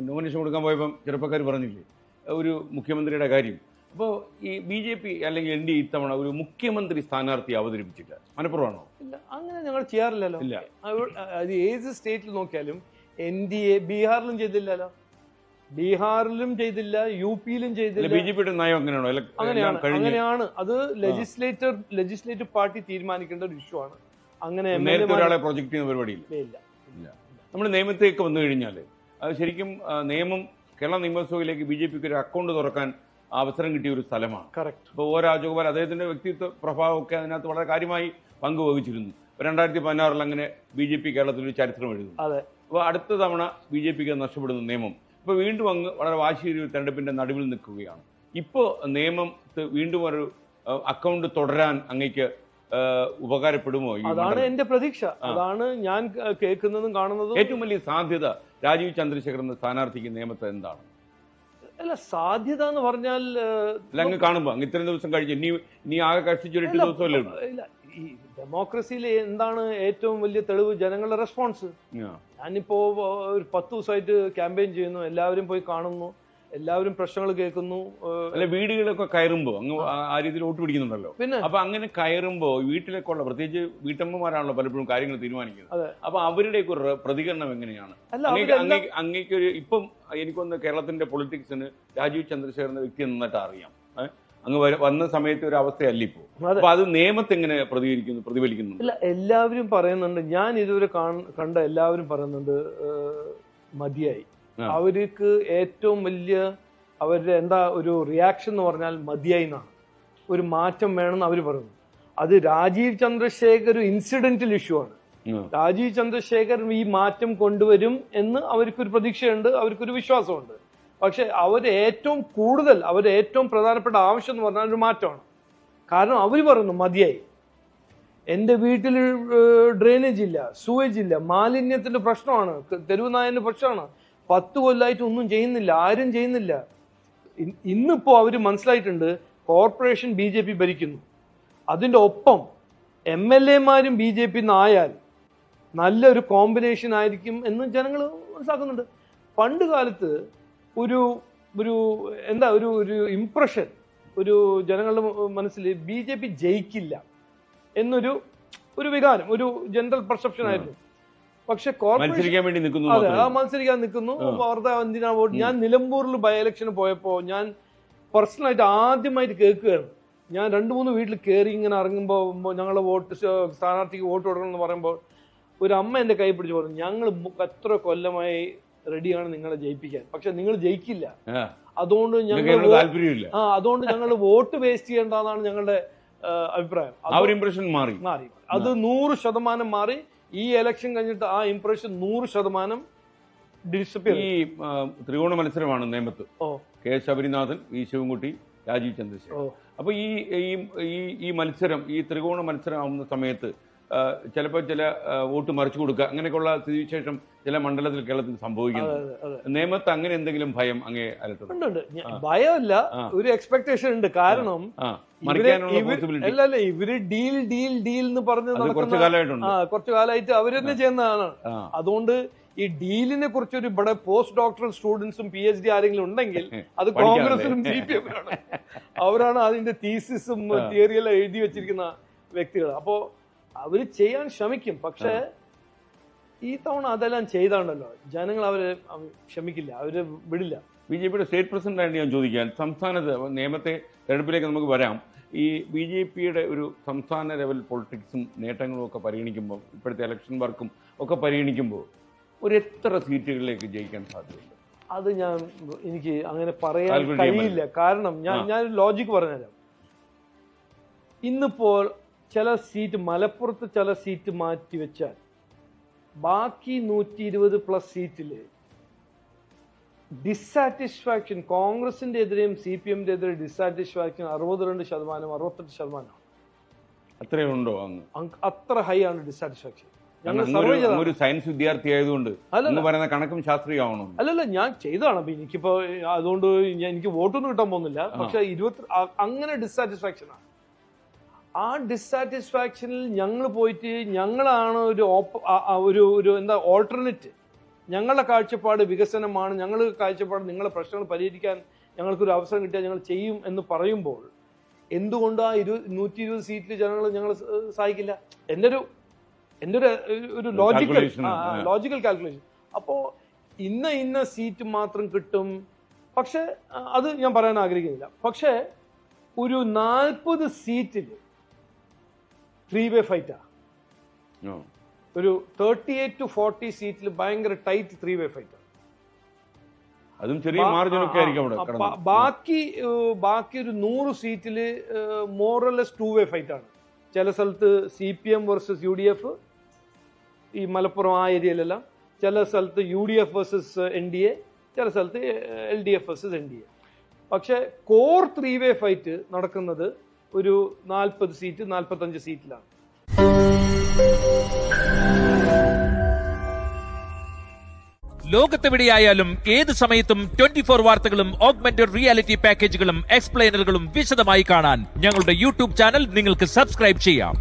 Nomination കൊടുക്കാൻ പോയപ്പം ചെറുപ്പക്കാർ പറഞ്ഞില്ലേ ഒരു മുഖ്യമന്ത്രിയുടെ കാര്യം. അപ്പോൾ ഈ BJP അല്ലെങ്കിൽ NDA ഇത്തവണ ഒരു മുഖ്യമന്ത്രി സ്ഥാനാർത്ഥി അവതരിപ്പിച്ചില്ല, മനഃപൂർവ്വമാണോ? ഇല്ല, അങ്ങനെ ഞങ്ങൾ ചെയ്യാറില്ലല്ലോ. ഇല്ല. അത് ഏത് സ്റ്റേറ്റിൽ നോക്കിയാലും NDA ബീഹാറിലും ചെയ്തില്ലല്ലോ, ബീഹാറിലും ചെയ്തില്ല, UP-ലും ചെയ്തില്ല. BJP-യുടെ നയം അങ്ങനെയാണോ? അങ്ങനെയാണ്. അത് ലെജിസ്ലേറ്റീവ് പാർട്ടി തീരുമാനിക്കേണ്ട ഒരു ഇഷ്യൂ ആണ്. അങ്ങനെ നേരത്തെ ഒരാളെ പ്രൊജക്ട് ചെയ്യുന്ന പരിപാടിയില്ല. ഇല്ല. നമ്മൾ നിയമത്തേക്ക് വന്നു കഴിഞ്ഞാൽ അത് ശരിക്കും നിയമം കേരള നിയമസഭയിലേക്ക് BJP-ക്ക് ഒരു അക്കൗണ്ട് തുറക്കാൻ അവസരം കിട്ടിയ ഒരു സ്ഥലമാണ്. കറക്റ്റ്. ഇപ്പോൾ O രാജഗോപാൽ അദ്ദേഹത്തിന്റെ വ്യക്തിത്വ പ്രഭാവമൊക്കെ അതിനകത്ത് വളരെ കാര്യമായി പങ്കുവഹിച്ചിരുന്നു. 2016 അങ്ങനെ BJP കേരളത്തിൽ ഒരു ചരിത്രം എഴുതുന്നു. അപ്പോൾ അടുത്ത തവണ BJP-ക്ക് നഷ്ടപ്പെടുന്ന നിയമം ഇപ്പോൾ വീണ്ടും അങ്ങ് വളരെ വാശിയേറിയ തെരഞ്ഞെടുപ്പിന്റെ നടുവിൽ നിൽക്കുകയാണ്. ഇപ്പോൾ നിയമം വീണ്ടും ഒരു അക്കൗണ്ട് തുടരാൻ അങ്ങേക്ക് ഉപകാരപ്പെടുമോ? അതാണ് എന്റെ പ്രതീക്ഷ, അതാണ് ഞാൻ കേൾക്കുന്നതും കാണുന്നതും. ഏറ്റവും വലിയ സാധ്യത രാജീവ് ചന്ദ്രശേഖർ എന്ന സ്ഥാനാർത്ഥിക്ക് നിയമത്തെ എന്താണ്? അല്ല, സാധ്യത എന്ന് പറഞ്ഞാൽ അങ്ങ് കാണുമ്പോ അങ്ങ് ഇത്രയും ദിവസം കഴിഞ്ഞ് ഇനി ആകെ കഷ്ടിച്ചൊരു 8 ദിവസമല്ലേ ഉള്ളൂ. ഇല്ല, ഈ ഡെമോക്രസിയിൽ എന്താണ് ഏറ്റവും വലിയ തെളിവ്? ജനങ്ങളുടെ റെസ്പോൺസ്. ഞാനിപ്പോ ഒരു 10 ദിവസമായിട്ട് ക്യാമ്പയിൻ ചെയ്യുന്നു, എല്ലാവരും പോയി കാണുന്നു, എല്ലാവരും പ്രശ്നങ്ങൾ കേൾക്കുന്നു. അല്ല, വീടുകളൊക്കെ കയറുമ്പോ അങ്ങ് ആ രീതിയിൽ വോട്ട് പിടിക്കുന്നുണ്ടല്ലോ. പിന്നെ അപ്പൊ അങ്ങനെ കയറുമ്പോ വീട്ടിലേക്കുള്ള, പ്രത്യേകിച്ച് വീട്ടമ്മമാരാണല്ലോ പലപ്പോഴും കാര്യങ്ങൾ തീരുമാനിക്കുന്നത്. അപ്പൊ അവരുടെയൊക്കെ ഒരു പ്രതികരണം എങ്ങനെയാണ്? അങ്ങേക്കൊരു ഇപ്പം എനിക്കൊന്ന് കേരളത്തിന്റെ പൊളിറ്റിക്സിന് രാജീവ് ചന്ദ്രശേഖർ എന്ന വ്യക്തി നന്നായിട്ട് അറിയാം. അങ്ങ് വന്ന സമയത്ത് ഒരു അവസ്ഥയല്ല ഇപ്പോ. അപ്പൊ അത് നിയമത്തെ എങ്ങനെ പ്രതിഫലിക്കുന്നു? ഇല്ല, എല്ലാവരും പറയുന്നുണ്ട്, ഞാൻ ഇതുവരെ കണ്ട എല്ലാവരും പറയുന്നുണ്ട് മതിയായി. അവർക്ക് ഏറ്റവും വലിയ അവരുടെ ഒരു റിയാക്ഷൻ എന്ന് പറഞ്ഞാൽ മതിയായി എന്നാണ്. ഒരു മാറ്റം വേണമെന്ന് അവർ പറയുന്നു. അത് രാജീവ് ചന്ദ്രശേഖർ ഒരു ഇൻസിഡന്റൽ ഇഷ്യൂ ആണ്. രാജീവ് ചന്ദ്രശേഖർ ഈ മാറ്റം കൊണ്ടുവരും എന്ന് അവർക്കൊരു പ്രതീക്ഷയുണ്ട്, അവർക്കൊരു വിശ്വാസമുണ്ട്. പക്ഷെ അവരുടെ ഏറ്റവും പ്രധാനപ്പെട്ട ആവശ്യം എന്ന് പറഞ്ഞാൽ ഒരു മാറ്റമാണ്. കാരണം അവർ പറയുന്നു മതിയായി, എന്റെ വീട്ടിൽ ഡ്രെയിനേജ് ഇല്ല, സൂവേജ് ഇല്ല, മാലിന്യത്തിന്റെ പ്രശ്നമാണ്, തെരുവ് നായന്റെ പ്രശ്നമാണ്. 10 കൊല്ലമായിട്ട് ഒന്നും ചെയ്യുന്നില്ല, ആരും ചെയ്യുന്നില്ല. ഇന്നിപ്പോ അവര് മനസ്സിലായിട്ടുണ്ട് കോർപ്പറേഷൻ BJP ഭരിക്കുന്നു, അതിന്റെ ഒപ്പം MLA-മാരും BJP ആയാൽ നല്ലൊരു കോമ്പിനേഷൻ ആയിരിക്കും എന്ന് ജനങ്ങൾ മനസ്സിലാക്കുന്നുണ്ട്. പണ്ട് കാലത്ത് ഒരു ഇംപ്രഷൻ ജനങ്ങളുടെ മനസ്സിൽ BJP ജയിക്കില്ല എന്നൊരു വികാരം, ഒരു ജനറൽ പെർസെപ്ഷൻ ആയിരുന്നു. പക്ഷെ മത്സരിക്കാൻ നിൽക്കുന്നു, വെറുതെ എന്തിനാ വോട്ട്. ഞാൻ നിലമ്പൂരിൽ ബൈ ഇലക്ഷന് പോയപ്പോ ഞാൻ പേഴ്സണലായിട്ട് ആദ്യമായിട്ട് കേൾക്കുകയാണ്. ഞാൻ 2-3 വീട്ടിൽ കയറി ഇങ്ങനെ ഇറങ്ങുമ്പോൾ ഞങ്ങളെ സ്ഥാനാർത്ഥിക്ക് വോട്ട് കൊടുക്കണം എന്ന് പറയുമ്പോൾ ഒരു അമ്മ എന്റെ കൈ പിടിച്ച് പറഞ്ഞു, ഞങ്ങൾ എത്ര കൊല്ലമായി റെഡിയാണ് നിങ്ങളെ ജയിപ്പിക്കാൻ, പക്ഷെ നിങ്ങൾ ജയിക്കില്ല, അതുകൊണ്ട് ഞങ്ങൾ വോട്ട് വേസ്റ്റ് ചെയ്യേണ്ടതാണ് ഞങ്ങളുടെ അഭിപ്രായം. മാറി അത് 100% മാറി. ഈ ഇലക്ഷൻ കഴിഞ്ഞിട്ട് ആ ഇംപ്രഷൻ 100% ഡിസപ്പിയർ. ഈ ത്രികോണ മത്സരമാണ് നേമത്ത്. K. ശബരിനാഥൻ, V. ശിവൻകുട്ടി, രാജീവ് ചന്ദ്രശേഖർ. അപ്പൊ ഈ മത്സരം, ഈ ത്രികോണ മത്സരം ആവുന്ന സമയത്ത് ചിലപ്പോൾ ചില വോട്ട് മറിച്ചു കൊടുക്കുക, അങ്ങനെയൊക്കെയുള്ള സ്ഥിതിവിശേഷം ചില മണ്ഡലത്തിൽ കേരളത്തിൽ സംഭവിക്കുന്നു. നേമത്ത് അങ്ങനെ എന്തെങ്കിലും ഭയം അങ്ങേ അലട്ടുന്നുണ്ട്? ഭയമല്ല, ഒരു എക്സ്പെക്ടേഷൻ ഉണ്ട്. കാരണം ഇവര് ഡീൽ എന്ന് പറഞ്ഞ് കുറച്ചു കാലമായിട്ട് അവര് തന്നെ ചെയ്യുന്നതാണ്. അതുകൊണ്ട് ഈ ഡീലിനെ കുറിച്ചൊരു ഇവിടെ പോസ്റ്റ് ഡോക്ടറൽ സ്റ്റുഡൻസും PhD ആരെങ്കിലും ഉണ്ടെങ്കിൽ അത് കോൺഗ്രസിനും CPM-നാണ്. അവരാണ് അതിന്റെ തീസിസും തിയറിയെല്ലാം എഴുതി വെച്ചിരിക്കുന്ന വ്യക്തികൾ. അപ്പോ അവര് ചെയ്യാൻ ശ്രമിക്കും. പക്ഷെ ഈ തവണ അതെല്ലാം ചെയ്താണ്ടല്ലോ, ജനങ്ങൾ അവരെ ക്ഷമിക്കില്ല, അവര് വിടില്ല. BJP-യുടെ സ്റ്റേറ്റ് പ്രസിഡന്റ് ആയിട്ട് ഞാൻ ചോദിക്കാൻ, സംസ്ഥാനത്ത് നേമത്തെ തെരഞ്ഞെടുപ്പിലേക്ക് നമുക്ക് വരാം. ഈ BJP-യുടെ ഒരു സംസ്ഥാന ലെവൽ പൊളിറ്റിക്സും നേട്ടങ്ങളും ഒക്കെ പരിഗണിക്കുമ്പോൾ, ഇപ്പോഴത്തെ ഇലക്ഷൻ വർക്കും ഒക്കെ പരിഗണിക്കുമ്പോൾ എത്ര സീറ്റുകളിലേക്ക് ജയിക്കാൻ സാധ്യതയുണ്ട്? അത് എനിക്ക് അങ്ങനെ പറയാൻ കഴിയില്ല. കാരണം ഞാൻ ലോജിക്ക് പറഞ്ഞുതരാം. ഇന്നിപ്പോൾ ചില സീറ്റ്, മലപ്പുറത്ത് ചില സീറ്റ് മാറ്റി വെച്ചാൽ ബാക്കി 120+ സീറ്റില് ഡിസാറ്റിസ്ഫാക്ഷൻ കോൺഗ്രസിന്റെ എതിരെയും CPM-ന്റെ എതിരെ ഡിസാറ്റിസ്ഫാക്ഷൻ 62%, 68%. അത്രയുണ്ടോ? അത്ര ഹൈ ആണ് ഡിസാറ്റിസ്ഫാക്ഷൻ. ഒരു സയൻസ് വിദ്യാർത്ഥി ആയതുകൊണ്ട് പറയുന്ന കണക്കും ശാസ്ത്രീയമാണോ? അല്ലല്ല, ഞാൻ ചെയ്തതാണ്. എനിക്കിപ്പോ അതുകൊണ്ട് എനിക്ക് വോട്ടൊന്നും കിട്ടാൻ പോകുന്നില്ല. പക്ഷെ അങ്ങനെ ഡിസാറ്റിസ്ഫാക്ഷനാണ്. ആ ഡിസാറ്റിസ്ഫാക്ഷനിൽ ഞങ്ങൾ പോയിട്ട് ഞങ്ങളാണ് ഒരു ഓൾട്ടർനേറ്റ് ഞങ്ങളുടെ കാഴ്ചപ്പാട് വികസനമാണ്, ഞങ്ങളുടെ കാഴ്ചപ്പാട് നിങ്ങളെ പ്രശ്നങ്ങൾ പരിഹരിക്കാൻ ഞങ്ങൾക്കൊരു അവസരം കിട്ടിയാൽ ഞങ്ങൾ ചെയ്യും എന്ന് പറയുമ്പോൾ എന്തുകൊണ്ട് ആ 120 സീറ്റിൽ ജനങ്ങൾ ഞങ്ങൾ സഹായിക്കില്ല? എൻ്റെ ഒരു ലോജിക്കൽ കാൽക്കുലേഷൻ. അപ്പോൾ ഇന്ന സീറ്റ് മാത്രം കിട്ടും. പക്ഷെ അത് ഞാൻ പറയാൻ ആഗ്രഹിക്കുന്നില്ല. പക്ഷേ ഒരു 40 സീറ്റിൽ 3-way ഫൈറ്റാ. ഒരു 38 to 40 സീറ്റിൽ ഭയങ്കര ടൈറ്റ് 3-way ഫൈറ്റ്. അതും ചെറിയ മാർജിനൊക്കെ ആയിരിക്കും അവിടെ. ബാക്കി ഒരു 100 സീറ്റിൽ മോറലെസ് 2-way ഫൈറ്റ് ആണ്. ചില സ്ഥലത്ത് CPM വേഴ്സസ് UDF, ഈ മലപ്പുറം ആ ഏരിയയിലെല്ലാം. ചില സ്ഥലത്ത് UDF വേഴ്സസ് NDA, ചില സ്ഥലത്ത് LDF വേഴ്സസ് NDA. പക്ഷെ കോർ 3-way ഫൈറ്റ് നടക്കുന്നത് ഒരു 40 സീറ്റ് 45 സീറ്റിലാണ്. ലോകത്തെവിടെയായാലും ഏത് സമയത്തും 24 വാർത്തകളും ഓഗ്മെന്റഡ് റിയാലിറ്റി പാക്കേജുകളും എക്സ്പ്ലെയിനറുകളും വിശദമായി കാണാൻ ഞങ്ങളുടെ യൂട്യൂബ് ചാനൽ നിങ്ങൾക്ക് സബ്സ്ക്രൈബ് ചെയ്യാം.